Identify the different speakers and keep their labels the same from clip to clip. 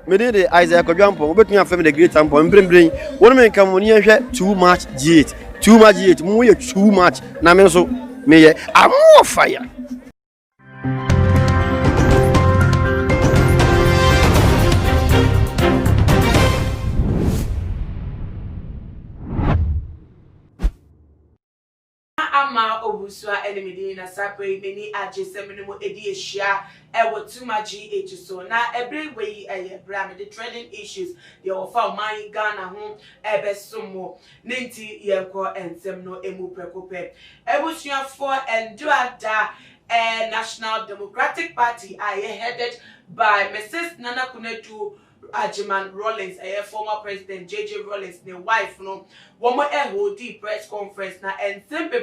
Speaker 1: Me did the Isaac Jumpo, but me a family the great temple and bring one man come on here too much G8. Too much G8, more too much. Now, so me, I'm more fire.
Speaker 2: Ama obusua enemy na sapre many aje seminimo edi ehia e wo too much GH so na every way bra me the trending issues they offer my Ghana ho ebesomo nenti ye ko ensem no emu prekope ebusua for enduada National Democratic Party headed by Mrs. Nana Kunetu Ajiman Rawlings, a former president JJ Rawlings, the wife, no, woman hold press conference na and simple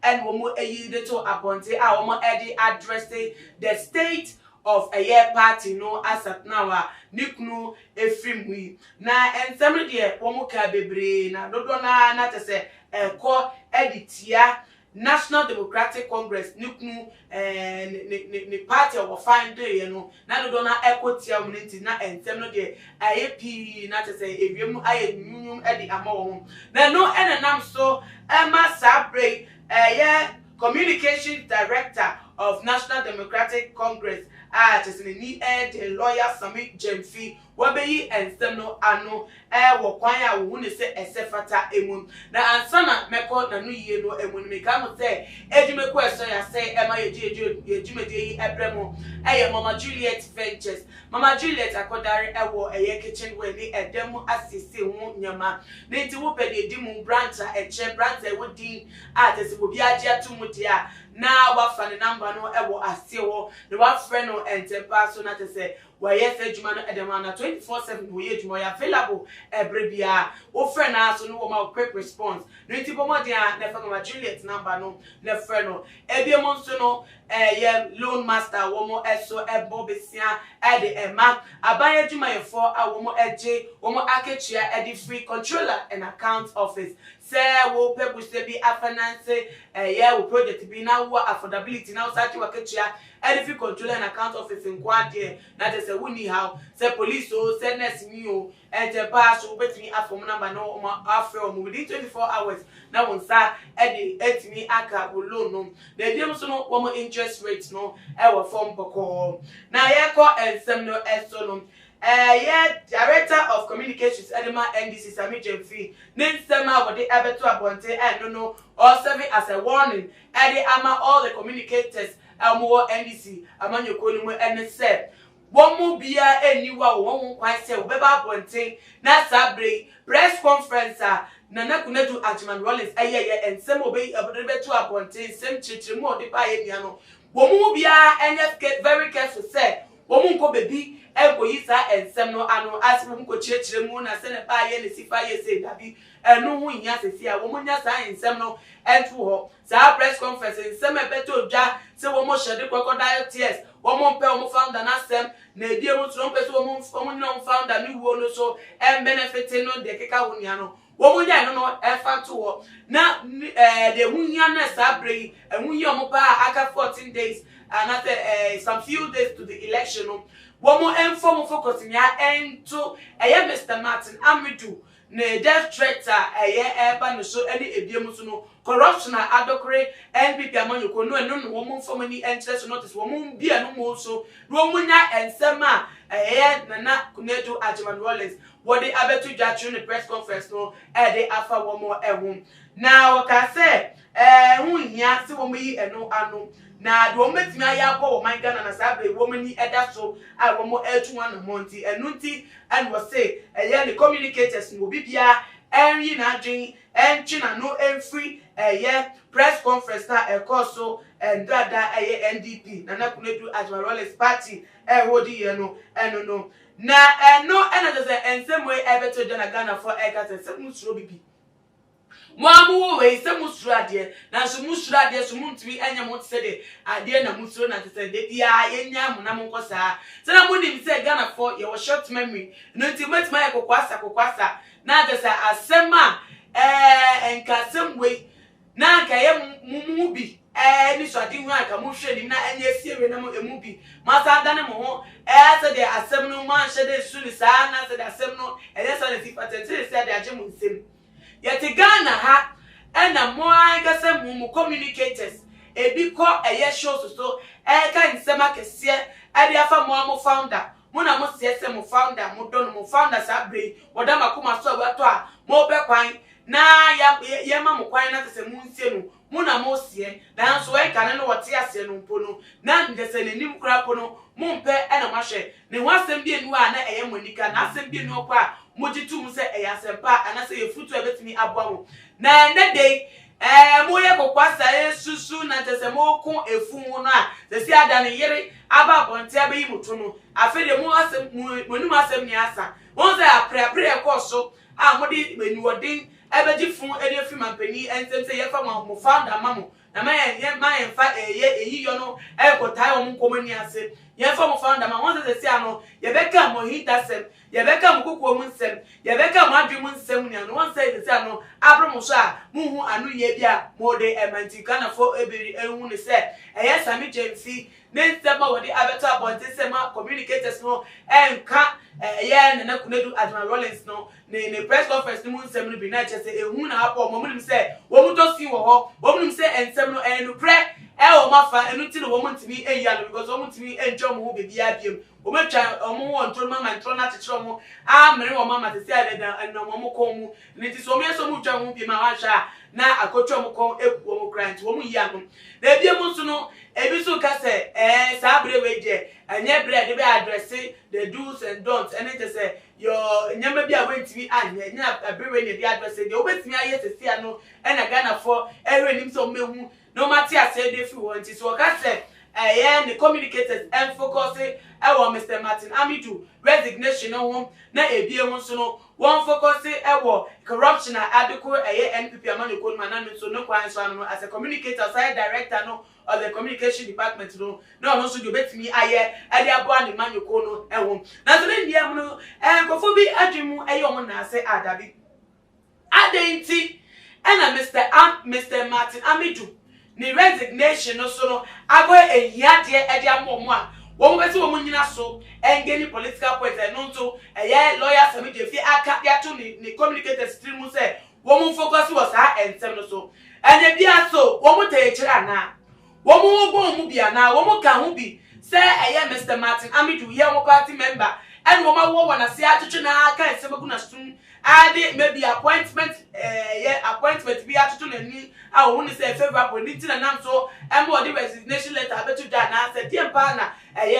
Speaker 2: and woman yielded to appointee our woman address the state of a year party no as at now niknu efrimwi na and some dear woman ka bebre na dodo na to say ko editia National Democratic Congress niknu ni party of fine day you know na do na equity community na ensem no de IAP na to say ewiem ayanyum edi amawo na no enenam so Emma Sabre communication director of National Democratic Congress ni the lawyer Sami Jemfi wabeyi ensem no ano wo kwan a wo ne se esefata emun na ansana meko na no yie no emun me ka mo se edwumeko eso ya se ema yedwumede yi ebremo Mama Juliet Ventures Mama Juliet akodare ewo kitchen we ni edemu asisi hu nyama nti wo pede di mu branch a branch e wodi tese obi age atumudia na wafa ne number no ewo asewo ne wafre no entepa so na tese waye se juma no edema na 24/7 wo ye juma ya available every bia wo friend na so no wo ma quick response no nti bomo dia na fa Mama Juliet number no na friend no ebiemo so no loan master wo mo eso ebo besia de ema abanye juma ye for a wo mo eje wo mo akechia the free controller and account office say wo pebu se bi finance wo project bi na wo affordability na wo sachi wakechia the free controller and account office in kwade na say wuni how say police o say nurse mi o pass o betimi afom number no o afre o within 24 hours na won sa etimi aka wo loan no na dem so no wo interest rate no wo form boko na ye ko ensem no eso no director of communications Edema NDC Sami Jemfi ninsema wode ebeto abonte no or serving as a warning ama all the communicators more NDC amanyoko ni mu NSF womu bia eniwa won kwan se obeba abonte na sabre press conference Nana Kunetu Ajiman Rawlings ensem obeyi abeto abonte nsem chichirimu ode pa yenia no womu bia very careful say womu nko bebi enko yisa ensem no ano asibu nko chirechiremu na se ne pa ye ne sifa ye se dabi enu hu nya sesi a womu nya sa ensem no entu ho sa press conference ensem ebeto dwa se womu shede crocodile tears womu pe womu founder na sem na edie mu tro mpe se womu no founder ni wo no so benefit no de keka wonia no womu nya no efa to ho na de hunya na sa brei ehunya omu pa aka 14 days and after some few days to the election womu inform focus nya ento Mr. Martin Amidu ne death threat eba no so any ebiem so no corruption adokore NPP amanyoko no eno womu inform ni interest notice womu bia no mo so womu nya ensema Nana Kunetu Ajiman Rawlings wode abetu jatru ne press conference no de afa womu ehum na waka say hunya se womu yi eno ano na do metimi ayabo wo man Ghana na sabe woman ni eda so a womo etu wana monti enunti and was say the communicators no bibia enyi na adwen enchi na no free press conference na ekoso ndada NDP Nana Kunetu Ajiman Rawlings party hodi ye no eno no na no ena say ensem we ebeto Ghana for ekase sem suro bibi Mwamu we se musrade na so musrade so muntimi enya mo tse de ade na musro na tse de bia yenya mo na mo nkosa se na mo nim se Ghana for your short memory no nti matima ya kokwasa na de sa asema enkasem we na nka ye mumu bi ni so ade hu aka mo hwe ni na anya siewe na mo emu bi masa dane mo ho se de asem no man hye de su ni sa na se de asem no sa na sifate se de age mo nsem yete Ghana ha na mo anga se mo communicators ebi ko shows so ka nsem akese ade afa mo founder muna mo se mo founder mo don mo founder sa bre woda makoma so abato a mo be kwan na ya ma mo kwan na se mu nsie no muna mo sie na so e kan no wote ase no mpo no na ndese nanim kura po no mo mpe na mahwe ne ho asem bi enu a na monika na asem bi enu kwa mo gitum se asempa ana se yefutu ebetimi aboa mo na ne dey mo ye kokwasa susu na tese mo ko efu no a se si ada ne yere aba bonte abeyi mutu no afede mo asem mo num asem ni asa won se apre ko so a mo di menuodin ebeji fun edefi mampani ensem se ye fa mo founder mamo na ma ye fa eyi yo no kotai o mo komani ase ye fa mo founder ma won se ano ye beka mo hitasem ye beka mo kokwo mo nsem ye beka mo adwe mo nsem ni ano won se ano abro mo so a mo hu anu ye bia mo de emantika na fo ebiri ehu ni se eye sami jemfi ne nsem ma wodi abeta bonte se ma communicators no enka ye na kunedu Admiral Rollins no ne press conference ni mo nsem no bi na che se ehu na hapo mo nim se wo mu to si wo ho wo nim se ensem no enu pre o mafa enu ti no wo mu ntimi eya no because wo mu ntimi enjo mo ho bebi abiem wo metwa omo wo ntro mama ntro na techero mo a mere wo mama se ade da no mo ko mu ni ti so me so mu twa ho bi ma wa hwa na akotwa mo ko eku wo grant wo mu yi ano na ebie mu so no ebi so ka se sa bre we je anye bre de be address the do's and don'ts and it say your nyama bi a wentimi anye nya bre we ne bi address de obetimi aye sesi ano e na Ghana for ehwe nim so mehu no matter say dey fi won ti so ka say the communicators and focusing Mr. Martin Amidu resignation no na ebie mu so no one focusing corruption adequate NPP amani ko man na so no kwan so ano as a communicator side director no of the communication department no no so do betimi aye ade aboa ne man ko no na so ne ndiem no kofo bi adwemu omo na ase adabi adenti na Mr. Martin Amidu ni resignation no so no ago ehia de amomo a wo mo beti wo mo nyina so engeni political point no nto lawyer Sami Jefi aka ya to ni communicator stream mu say wo mo focus wo sa ensem no so ene bia so wo mo te kire ana wo mo bo mu bia na wo mo ka ho bi say Mr. Martin Amidu ye wo party member and wo ma wo wana se atwetwe na aka ensem ku na sun ade maybe appointment appointment bi atutu na ni a wo ni say favorable ni ti na nam so embo the resignation letter abetu da na say die mpa na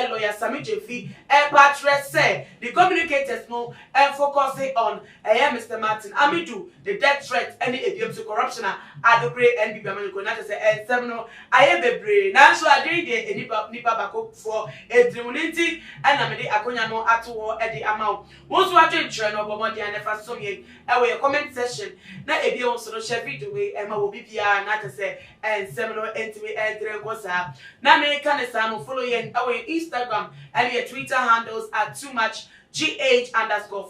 Speaker 2: lawyer Sami Jefi patress say the communicators no focusing on Mr. Martin Amidu the death threat any ebiem to corruption adequate NPP amani na say ensem no aye bebre na so ade de nipa bako for edrimuniti na me de akonya no ato e de amaw wo so atwentre no bomodi anefa so me your comment section na ebiem so no share video we ma wo bibia na say ensem no entime entre gosa na me kan sa no follow yen Instagram and your Twitter handles are TooMuchGH_,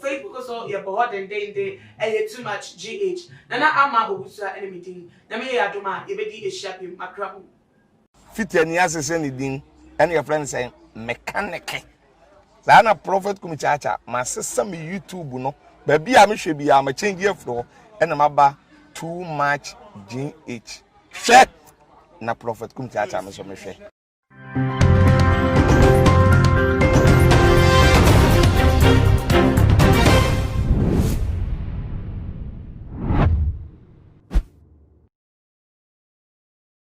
Speaker 2: Facebook also your board and day and too much GH. Nana ama obusa enemidin. Na me ya doma ebedi ehia makrabu.
Speaker 3: Fit any assassin din and your friend say mechanic. Zana prophet kumichacha my sister me YouTube no. Baby a me hwe bia ma change here floor and ma ba too much GH. Shit na prophet kumichacha me so me hwe.